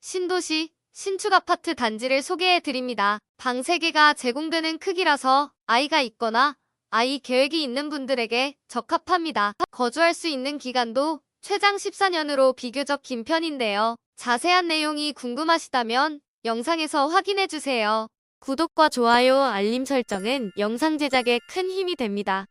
신도시, 신축 아파트 단지를 소개해 드립니다. 방 3개가 제공되는 크기라서 아이가 있거나 아이 계획이 있는 분들에게 적합합니다. 거주할 수 있는 기간도 최장 14년으로 비교적 긴 편인데요. 자세한 내용이 궁금하시다면 영상에서 확인해 주세요. 구독과 좋아요, 알림 설정은 영상 제작에 큰 힘이 됩니다.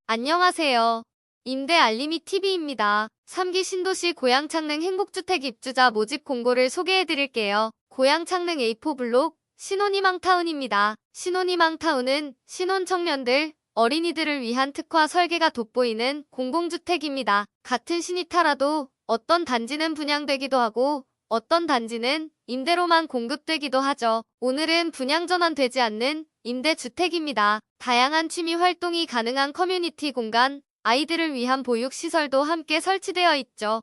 안녕하세요. 임대 알림이 TV입니다. 3기 신도시 고양창릉 행복주택 입주자 모집 공고를 소개해 드릴게요. 고양창릉 A4 블록 신혼희망타운입니다. 신혼희망타운은 신혼 청년들, 어린이들을 위한 특화 설계가 돋보이는 공공주택입니다. 같은 신이 타라도 어떤 단지는 분양되기도 하고 어떤 단지는 임대로만 공급되기도 하죠. 오늘은 분양 전환되지 않는 임대주택입니다. 다양한 취미 활동이 가능한 커뮤니티 공간, 아이들을 위한 보육시설도 함께 설치되어 있죠.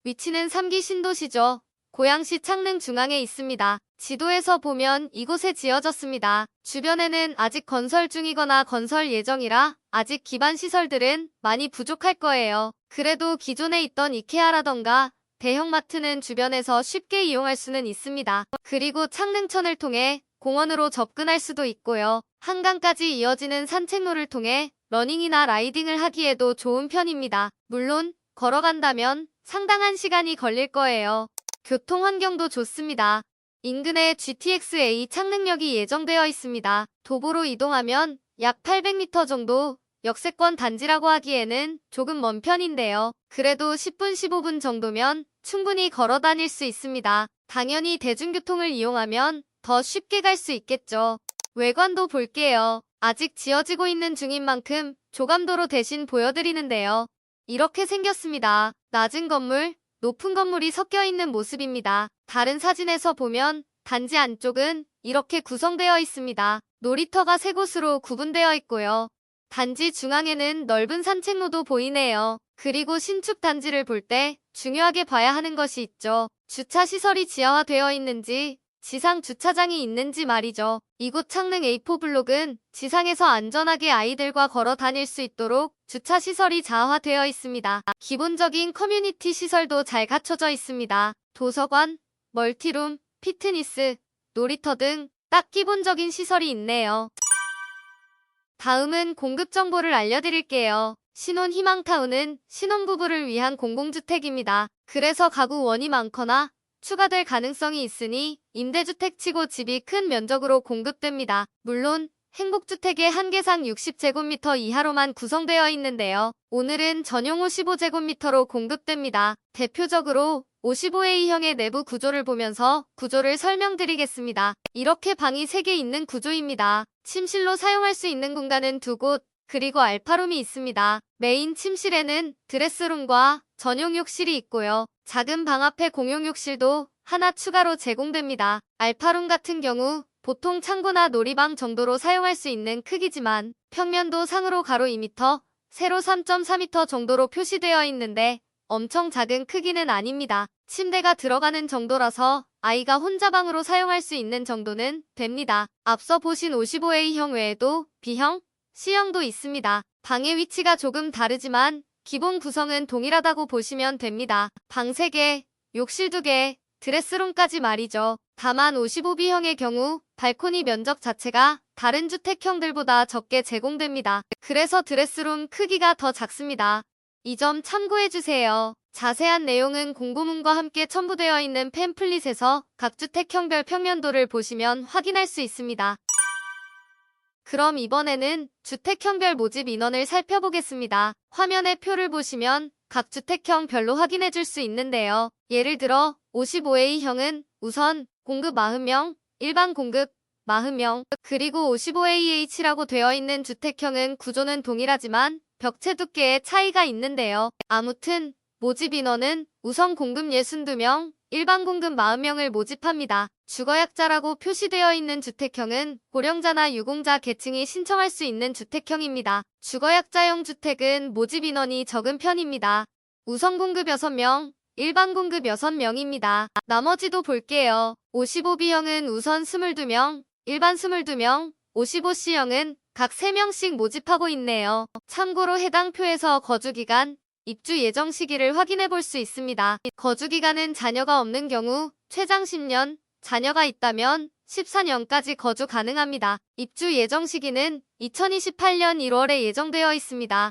위치는 3기 신도시죠. 고양시 창릉 중앙에 있습니다. 지도에서 보면 이곳에 지어졌습니다. 주변에는 아직 건설 중이거나 건설 예정이라 아직 기반 시설들은 많이 부족할 거예요. 그래도 기존에 있던 이케아라던가 대형마트는 주변에서 쉽게 이용할 수는 있습니다. 그리고 창릉천을 통해 공원으로 접근할 수도 있고요. 한강까지 이어지는 산책로를 통해 러닝이나 라이딩을 하기에도 좋은 편입니다. 물론 걸어간다면 상당한 시간이 걸릴 거예요. 교통 환경도 좋습니다. 인근에 GTX-A 창릉역이 예정되어 있습니다. 도보로 이동하면 약 800m 정도, 역세권 단지라고 하기에는 조금 먼 편인데요. 그래도 10분, 15분 정도면 충분히 걸어 다닐 수 있습니다. 당연히 대중교통을 이용하면 더 쉽게 갈 수 있겠죠. 외관도 볼게요. 아직 지어지고 있는 중인 만큼 조감도로 대신 보여드리는데요. 이렇게 생겼습니다. 낮은 건물, 높은 건물이 섞여 있는 모습입니다. 다른 사진에서 보면 단지 안쪽은 이렇게 구성되어 있습니다. 놀이터가 3곳으로 구분되어 있고요. 단지 중앙에는 넓은 산책로도 보이네요. 그리고 신축 단지를 볼 때 중요하게 봐야 하는 것이 있죠. 주차 시설이 지하화되어 있는지, 지상 주차장이 있는지 말이죠. 이곳 창릉 A4 블록은 지상에서 안전하게 아이들과 걸어 다닐 수 있도록 주차 시설이 자화되어 있습니다. 기본적인 커뮤니티 시설도 잘 갖춰져 있습니다. 도서관, 멀티룸, 피트니스, 놀이터 등 딱 기본적인 시설이 있네요. 다음은 공급 정보를 알려드릴게요. 신혼희망타운은 신혼부부를 위한 공공주택입니다. 그래서 가구 원이 많거나 추가될 가능성이 있으니 임대주택치고 집이 큰 면적으로 공급됩니다. 물론 행복주택의 한계상 60제곱미터 이하로만 구성되어 있는데요. 오늘은 전용 55제곱미터로 공급됩니다. 대표적으로 55A형의 내부 구조를 보면서 구조를 설명드리겠습니다. 이렇게 방이 3개 있는 구조입니다. 침실로 사용할 수 있는 공간은 2곳, 그리고 알파룸이 있습니다. 메인 침실에는 드레스룸과 전용 욕실이 있고요. 작은 방 앞에 공용 욕실도 하나 추가로 제공됩니다. 알파룸 같은 경우 보통 창고나 놀이방 정도로 사용할 수 있는 크기지만 평면도 상으로 가로 2m, 세로 3.4m 정도로 표시되어 있는데 엄청 작은 크기는 아닙니다. 침대가 들어가는 정도라서 아이가 혼자 방으로 사용할 수 있는 정도는 됩니다. 앞서 보신 55A형 외에도 B형, C형도 있습니다. 방의 위치가 조금 다르지만 기본 구성은 동일하다고 보시면 됩니다. 방 3개, 욕실 2개, 드레스룸까지 말이죠. 다만 55B형의 경우 발코니 면적 자체가 다른 주택형들보다 적게 제공됩니다. 그래서 드레스룸 크기가 더 작습니다. 이 점 참고해주세요. 자세한 내용은 공고문과 함께 첨부되어 있는 팸플릿에서 각 주택형별 평면도를 보시면 확인할 수 있습니다. 그럼 이번에는 주택형별 모집 인원을 살펴보겠습니다. 화면의 표를 보시면 각 주택형별로 확인해 줄 수 있는데요. 예를 들어 55A형은 우선 공급 40명, 일반 공급 40명, 그리고 55AH라고 되어 있는 주택형은 구조는 동일하지만 벽체 두께에 차이가 있는데요. 아무튼 모집 인원은 우선 공급 62명, 일반 공급 40명을 모집합니다. 주거약자라고 표시되어 있는 주택형은 고령자나 유공자 계층이 신청할 수 있는 주택형입니다. 주거약자형 주택은 모집 인원이 적은 편입니다. 우선 공급 6명, 일반 공급 6명입니다. 나머지도 볼게요. 55B형은 우선 22명, 일반 22명, 55C형은 각 3명씩 모집하고 있네요. 참고로 해당 표에서 거주기간, 입주 예정 시기를 확인해 볼 수 있습니다. 거주 기간은 자녀가 없는 경우 최장 10년, 자녀가 있다면 14년까지 거주 가능합니다. 입주 예정 시기는 2028년 1월에 예정되어 있습니다.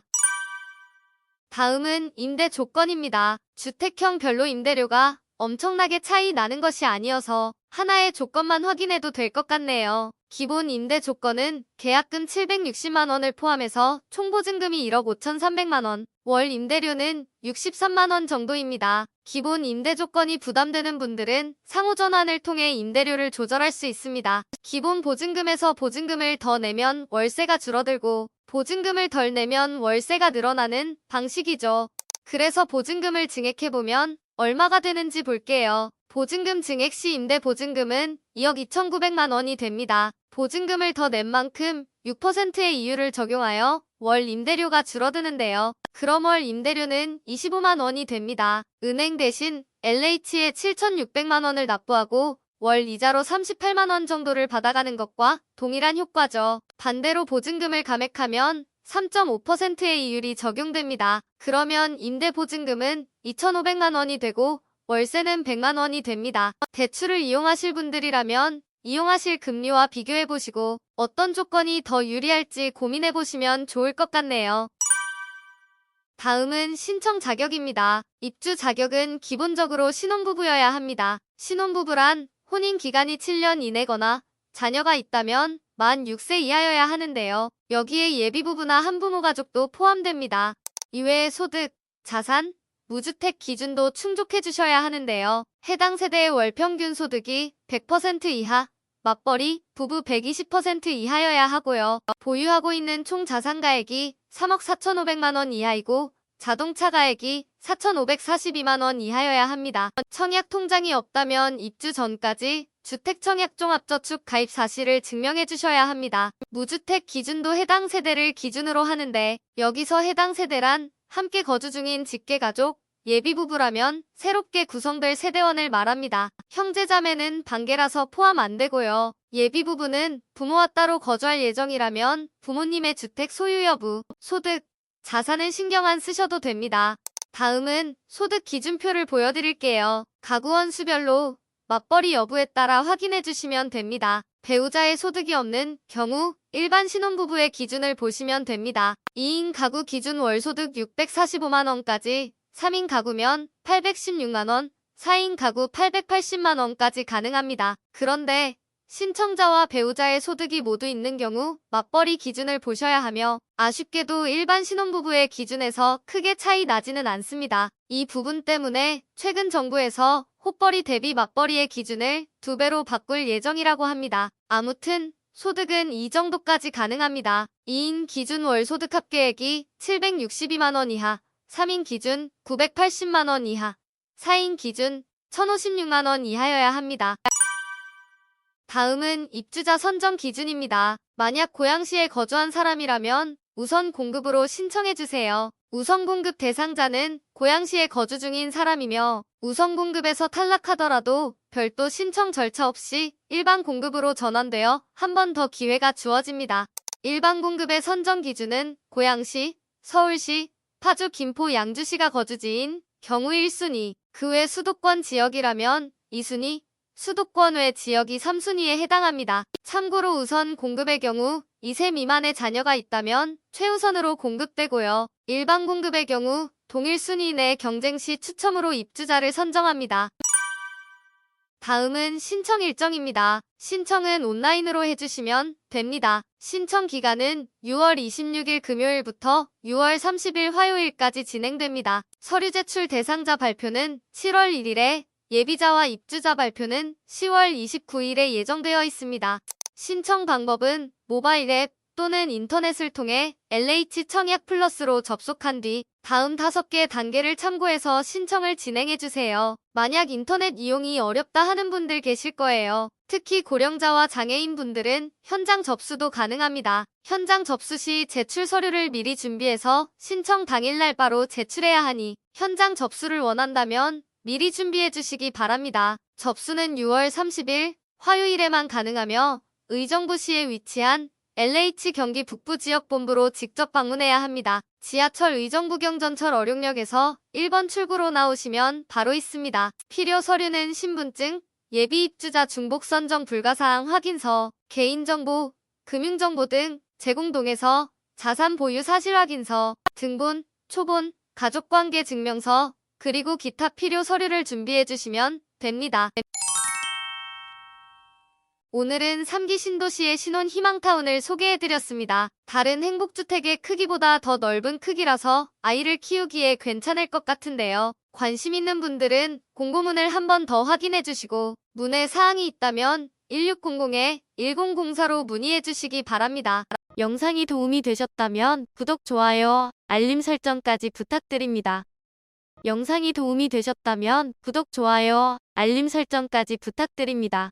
다음은 임대 조건입니다. 주택형 별로 임대료가 엄청나게 차이 나는 것이 아니어서 하나의 조건만 확인해도 될 것 같네요. 기본 임대 조건은 계약금 760만 원을 포함해서 총 보증금이 1억 5,300만 원, 월 임대료는 63만 원 정도입니다. 기본 임대 조건이 부담되는 분들은 상호 전환을 통해 임대료를 조절할 수 있습니다. 기본 보증금에서 보증금을 더 내면 월세가 줄어들고 보증금을 덜 내면 월세가 늘어나는 방식이죠. 그래서 보증금을 증액해보면 얼마가 되는지 볼게요. 보증금 증액 시 임대 보증금은 2억 2,900만 원이 됩니다. 보증금을 더 낸 만큼 6%의 이율을 적용하여 월 임대료가 줄어드는데요. 그럼 월 임대료는 25만 원이 됩니다. 은행 대신 LH에 7,600만 원을 납부하고 월 이자로 38만 원 정도를 받아가는 것과 동일한 효과죠. 반대로 보증금을 감액하면 3.5%의 이율이 적용됩니다. 그러면 임대 보증금은 2,500만 원이 되고 월세는 100만 원이 됩니다. 대출을 이용하실 분들이라면 이용하실 금리와 비교해보시고 어떤 조건이 더 유리할지 고민해보시면 좋을 것 같네요. 다음은 신청 자격입니다. 입주 자격은 기본적으로 신혼부부여야 합니다. 신혼부부란 혼인 기간이 7년 이내거나 자녀가 있다면 만 6세 이하여야 하는데요. 여기에 예비부부나 한부모 가족도 포함됩니다. 이외에 소득, 자산, 무주택 기준도 충족해 주셔야 하는데요. 해당 세대의 월 평균 소득이 100% 이하, 맞벌이, 부부 120% 이하여야 하고요. 보유하고 있는 총 자산가액이 3억 4,500만 원 이하이고 자동차 가액이 4,542만 원 이하여야 합니다. 청약 통장이 없다면 입주 전까지 주택청약종합저축 가입 사실을 증명해 주셔야 합니다. 무주택 기준도 해당 세대를 기준으로 하는데 여기서 해당 세대란 함께 거주 중인 직계가족, 예비부부라면 새롭게 구성될 세대원을 말합니다. 형제자매는 반계라서 포함 안 되고요. 예비부부는 부모와 따로 거주할 예정이라면 부모님의 주택 소유 여부, 소득, 자산은 신경 안 쓰셔도 됩니다. 다음은 소득 기준표를 보여드릴게요. 가구원 수별로 맞벌이 여부에 따라 확인해 주시면 됩니다. 배우자의 소득이 없는 경우 일반 신혼부부의 기준을 보시면 됩니다. 2인 가구 기준 월소득 645만 원까지, 3인 가구면 816만 원, 4인 가구 880만 원까지 가능합니다. 그런데 신청자와 배우자의 소득이 모두 있는 경우 맞벌이 기준을 보셔야 하며 아쉽게도 일반 신혼부부의 기준에서 크게 차이 나지는 않습니다. 이 부분 때문에 최근 정부에서 호벌이 대비 맞벌이의 기준을 2배로 바꿀 예정이라고 합니다. 아무튼 소득은 이 정도까지 가능합니다. 2인 기준 월소득 합계액이 762만 원 이하, 3인 기준 980만 원 이하, 4인 기준 1,056만 원 이하여야 합니다. 다음은 입주자 선정 기준입니다. 만약 고양시에 거주한 사람이라면 우선 공급으로 신청해주세요. 우선 공급 대상자는 고양시에 거주 중인 사람이며 우선 공급에서 탈락하더라도 별도 신청 절차 없이 일반 공급으로 전환되어 한 번 더 기회가 주어집니다. 일반 공급의 선정 기준은 고양시, 서울시, 파주, 김포, 양주시가 거주지인 경우 1순위, 그 외 수도권 지역이라면 2순위, 수도권 외 지역이 3순위에 해당합니다. 참고로 우선 공급의 경우 2세 미만의 자녀가 있다면 최우선으로 공급되고요. 일반 공급의 경우 동일 순위 내 경쟁 시 추첨으로 입주자를 선정합니다. 다음은 신청 일정입니다. 신청은 온라인으로 해주시면 됩니다. 신청 기간은 6월 26일 금요일부터 6월 30일 화요일까지 진행됩니다. 서류 제출 대상자 발표는 7월 1일에, 예비자와 입주자 발표는 10월 29일에 예정되어 있습니다. 신청 방법은 모바일 앱 또는 인터넷을 통해 LH 청약 플러스로 접속한 뒤 다음 5개 단계를 참고해서 신청을 진행해주세요. 만약 인터넷 이용이 어렵다 하는 분들 계실 거예요. 특히 고령자와 장애인 분들은 현장 접수도 가능합니다. 현장 접수 시 제출 서류를 미리 준비해서 신청 당일날 바로 제출해야 하니 현장 접수를 원한다면 미리 준비해 주시기 바랍니다. 접수는 6월 30일 화요일에만 가능하며 의정부시에 위치한 LH 경기 북부지역본부로 직접 방문해야 합니다. 지하철 의정부경전철 어룡역에서 1번 출구로 나오시면 바로 있습니다. 필요 서류는 신분증, 예비 입주자 중복 선정 불가사항 확인서, 개인정보, 금융정보 등 제공동에서 자산 보유 사실 확인서, 등본, 초본, 가족관계 증명서, 그리고 기타 필요 서류를 준비해 주시면 됩니다. 오늘은 3기 신도시의 신혼 희망타운을 소개해드렸습니다. 다른 행복주택의 크기보다 더 넓은 크기라서 아이를 키우기에 괜찮을 것 같은데요. 관심 있는 분들은 공고문을 한 번 더 확인해주시고 문의 사항이 있다면 1600-1004로 문의해주시기 바랍니다. 영상이 도움이 되셨다면 구독, 좋아요, 알림 설정까지 부탁드립니다. 영상이 도움이 되셨다면 구독, 좋아요, 알림 설정까지 부탁드립니다.